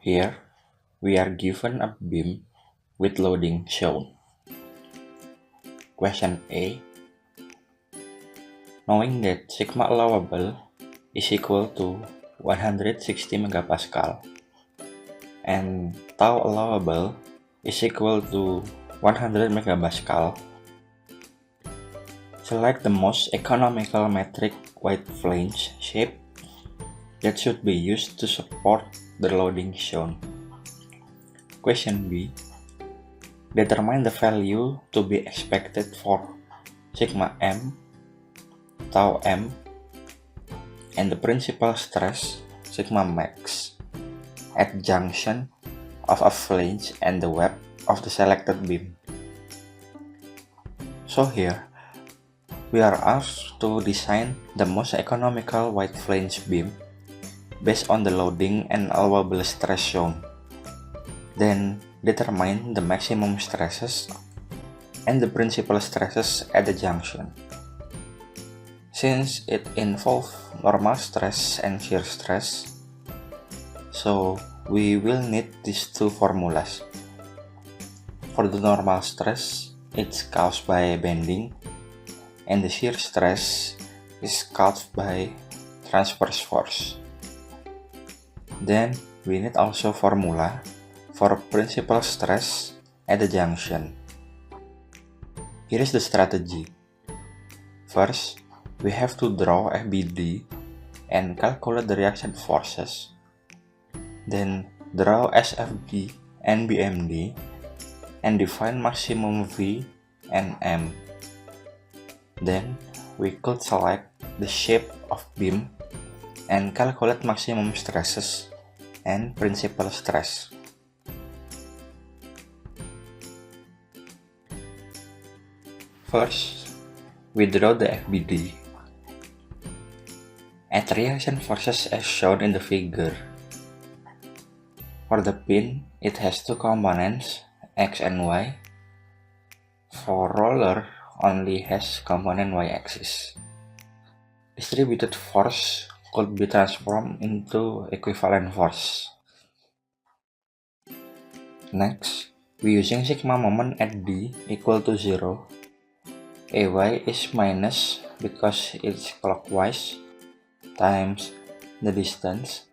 Here, we are given a beam with loading shown. Question A. Knowing that sigma allowable is equal to 160 megapascal and tau allowable is equal to 100 megapascal, select the most economical metric wide flange shape that should be used to support the loading shown. Question B. Determine the value to be expected for sigma m, tau m, and the principal stress sigma max at junction of a flange and the web of the selected beam. So here, we are asked to design the most economical wide flange beam based on the loading and allowable stress shown. Then determine the maximum stresses and the principal stresses at the junction. Since it involves normal stress and shear stress, so we will need these two formulas. For the normal stress, it's caused by bending, and the shear stress is caused by transverse force. Then we need also formula for principal stress at the junction. Here is the strategy. First, we have to draw FBD and calculate the reaction forces. Then draw SFD and BMD and define maximum V and M. Then we could select the shape of beam and calculate maximum stresses and principal stress. First, we draw the FBD. At reaction forces as shown in the figure. For the pin, it has two components, X and Y. For roller, only has component Y-axis. Distributed force could be transformed into equivalent force. Next, we using sigma moment at D equal to 0. AY is minus because it's clockwise times the distance.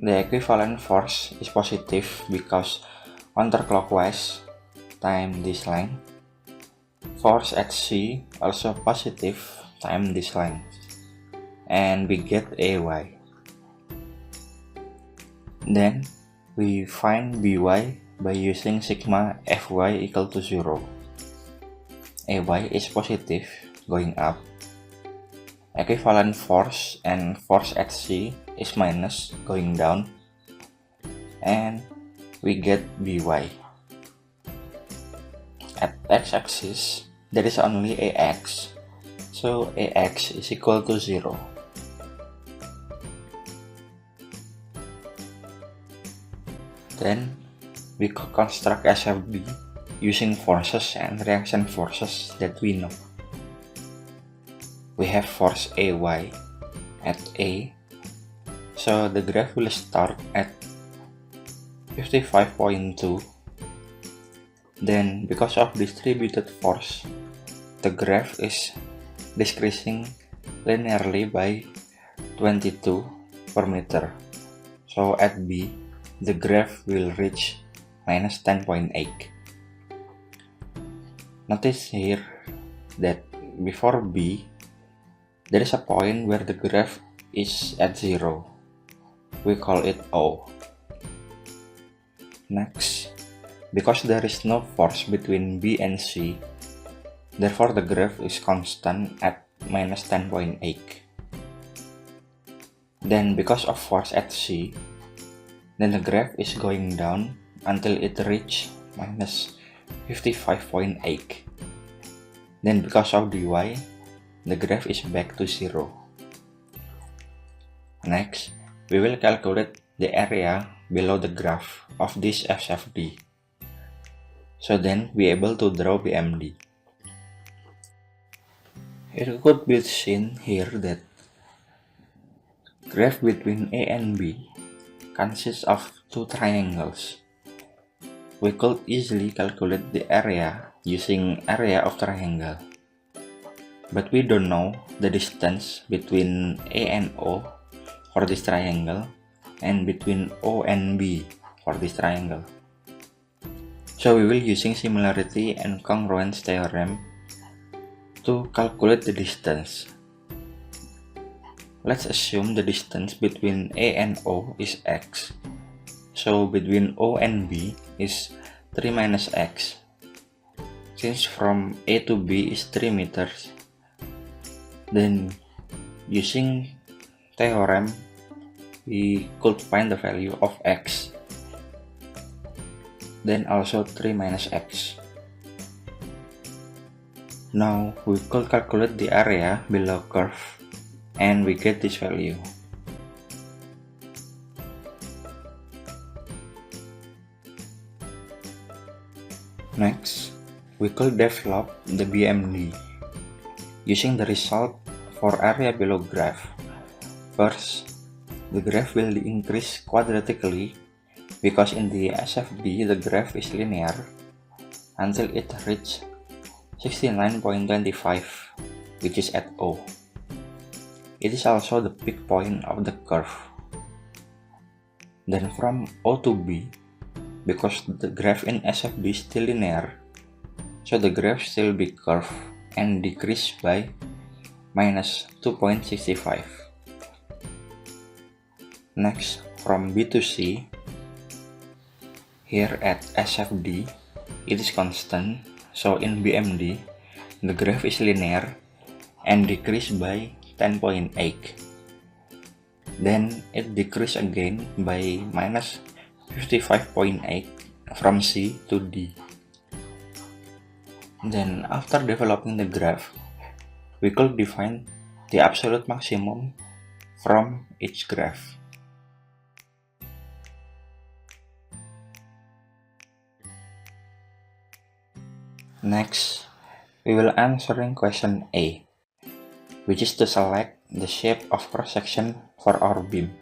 The equivalent force is positive because counterclockwise times this length. Force at C also positive times this length. And we get AY. Then we find BY by using sigma Fy equal to 0. AY is positive going up. Equivalent force and force at C is minus going down. And we get BY. At x-axis, there is only AX. So AX is equal to 0. Then we construct SFD using forces and reaction forces that we know. We have force AY at A, so the graph will start at 55.2. Then because of distributed force, the graph is decreasing linearly by 22 per meter. So at B, the graph will reach minus 10.8. Notice here that before B, there is a point where the graph is at 0. We call it O. Next, because there is no force between B and C, therefore the graph is constant at minus 10.8. Then because of force at C, then the graph is going down until it reaches minus 55.8. Then because of dy, the graph is back to 0. Next, we will calculate the area below the graph of this SFD. So then we able to draw BMD. It could be seen here that graph between A and B consists of two triangles. We could easily calculate the area using area of triangle. But we don't know the distance between A and O for this triangle and between O and B for this triangle. So we will using similarity and congruence theorem to calculate the distance. Let's assume the distance between A and O is x. So between O and B is 3 minus x. Since from A to B is 3 meters, then using theorem we could find the value of x. Then also 3 minus x. Now we could calculate the area below curve and we get this value. Next, we could develop the BMD using the result for area below graph. First, the graph will increase quadratically because in the SFB the graph is linear until it reaches 69.25, which is at O. It is also the peak point of the curve. Then from O to B, because the graph in SFB is still linear, so the graph still be curved and decrease by minus 2.65. Next, from B to C, here at SFD, it is constant, so in BMD, the graph is linear and decrease by 10.8. Then it decrease again by minus 55.8 from C to D. Then after developing the graph, we could define the absolute maximum from each graph. Next, we will answering question A, which is to select the shape of cross-section for our beam.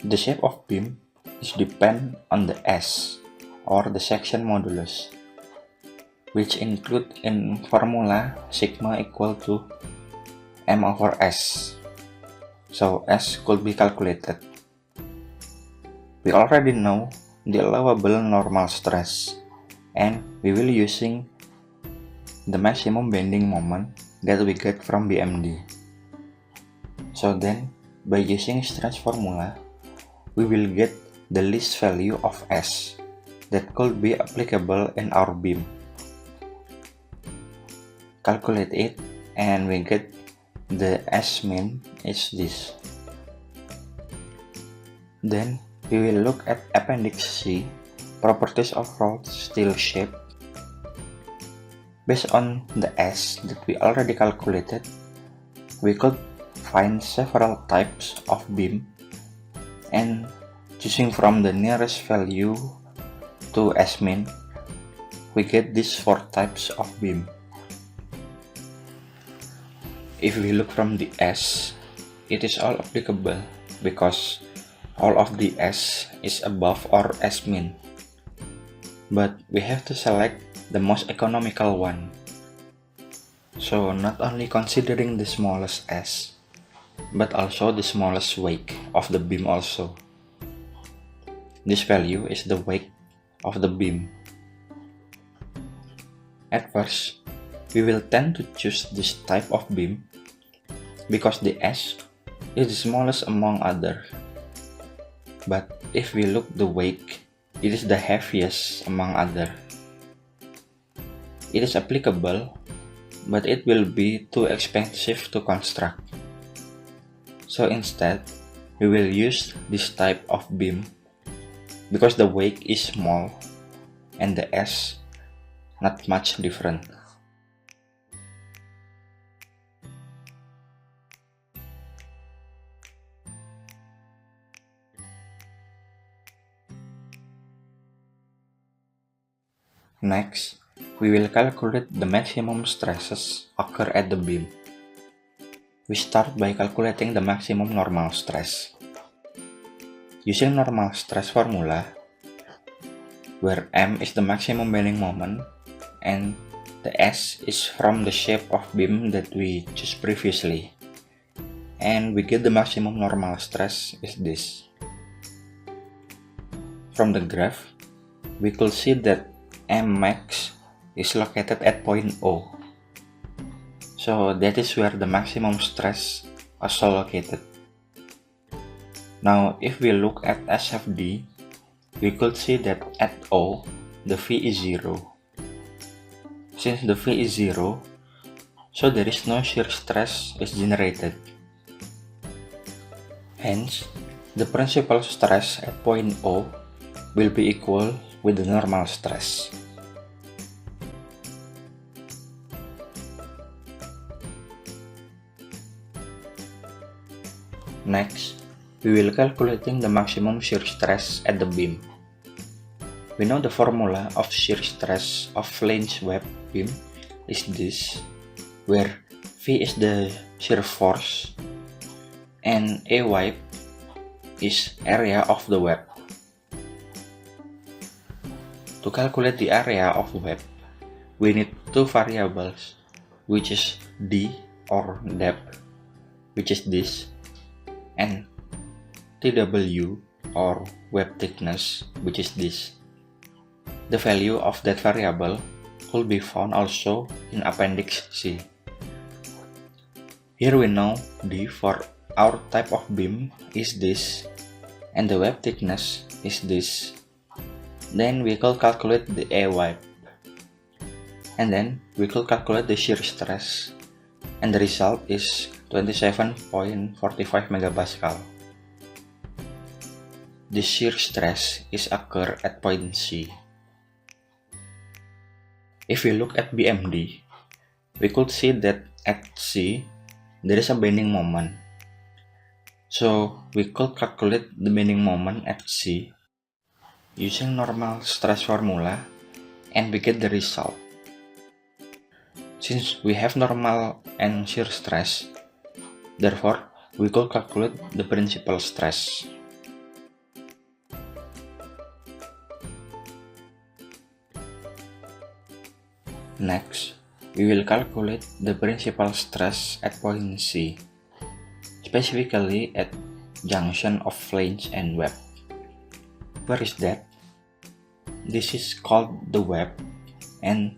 The shape of beam is depend on the S, or the section modulus, which include in formula sigma equal to M over S. So S could be calculated. We already know the allowable normal stress, and we will using the maximum bending moment that we get from BMD. So then, by using stress formula, we will get the least value of S that could be applicable in our beam. Calculate it and we get the S min is this. Then we will look at Appendix C, properties of rolled steel shape. Based on the S that we already calculated, we could find several types of beam, and choosing from the nearest value to S min, we get these 4 types of beam. If we look from the S, it is all applicable because all of the S is above or S min. But we have to select the most economical one. So not only considering the smallest S, but also the smallest wake of the beam also. This value is the wake of the beam. At first, we will tend to choose this type of beam because the S is the smallest among others. But if we look the wake, it is the heaviest among others. It is applicable, but it will be too expensive to construct. So instead, we will use this type of beam because the wake is small and the S not much different. Next, we will calculate the maximum stresses occur at the beam. We start by calculating the maximum normal stress. Using normal stress formula, where M is the maximum bending moment and the S is from the shape of beam that we chose previously, and we get the maximum normal stress is this. From the graph, we could see that M max is located at point O. So that is where the maximum stress also located. Now if we look at SFD, we could see that at O, the V is 0. Since the V is 0, so there is no shear stress is generated. Hence, the principal stress at point O will be equal with the normal stress. Next, we will calculating the maximum shear stress at the beam. We know the formula of shear stress of flange web beam is this, where V is the shear force and AY is area of the web. To calculate the area of the web, we need two variables, which is D or depth, which is this, and TW or web thickness, which is this. The value of that variable could be found also in Appendix C. Here we know D for our type of beam is this, and the web thickness is this. Then we could calculate the AY, and then we could calculate the shear stress, and the result is 27.45 megapascal. The shear stress is occur at point C. If we look at BMD, we could see that at C, there is a bending moment. So we could calculate the bending moment at C using normal stress formula, and we get the result. Since we have normal and shear stress, therefore we could calculate the principal stress. Next, we will calculate the principal stress at point C, specifically at junction of flange and web. Where is that? This is called the web, and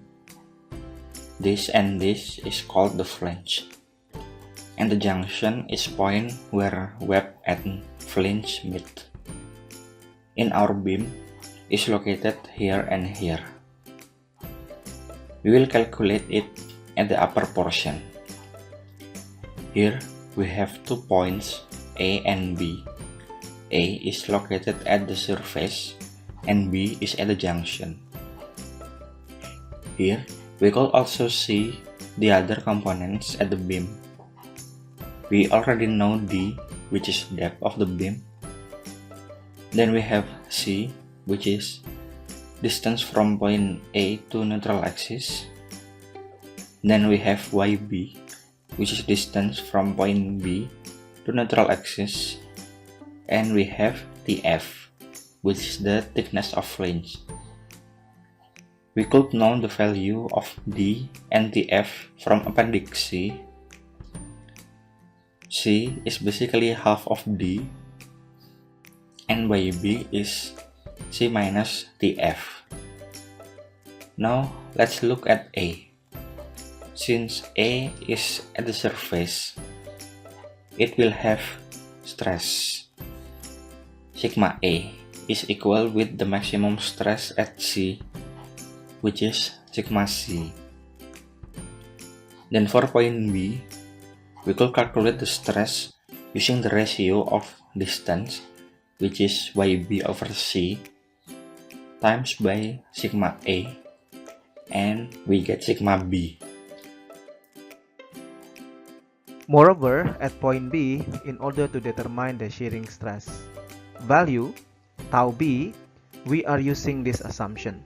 this is called the flange. And the junction is point where web and flange meet. In our beam is located here and here. We will calculate it at the upper portion. Here we have 2 points A and B. A is located at the surface and B is at the junction. Here we could also see the other components at the beam. We already know D, which is depth of the beam. Then we have C, which is distance from point A to neutral axis. Then we have YB, which is distance from point B to neutral axis. And we have TF, which is the thickness of flange. We could know the value of D and TF from Appendix C. C is basically half of D, and YB is C minus TF. Now let's look at A. Since A is at the surface, it will have stress. Sigma A is equal with the maximum stress at C, which is sigma C. Then for point B, we could calculate the stress using the ratio of distance, which is YB over C, times by sigma A, and we get sigma B. Moreover, at point B, in order to determine the shearing stress value, tau B, we are using this assumption.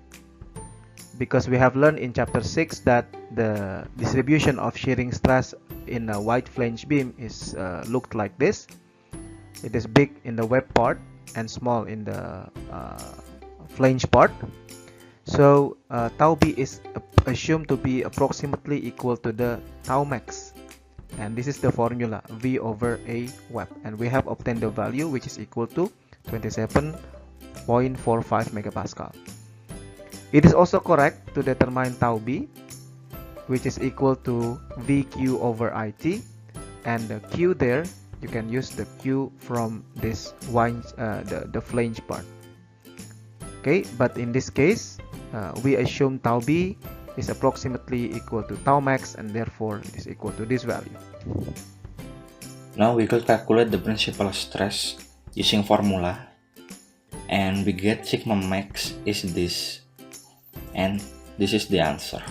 Because we have learned in chapter 6 that the distribution of shearing stress in a wide flange beam is looked like this. It is big in the web part and small in the flange part. So tau b is assumed to be approximately equal to the tau max, and this is the formula V over A web, and we have obtained the value which is equal to 27.45 megapascal. It is also correct to determine tau b, which is equal to VQ over IT, and the Q there, you can use the Q from this the flange part. Okay, but in this case, we assume tau b is approximately equal to tau max, and therefore it is equal to this value. Now we could calculate the principal stress using formula, and we get sigma max is this, and this is the answer.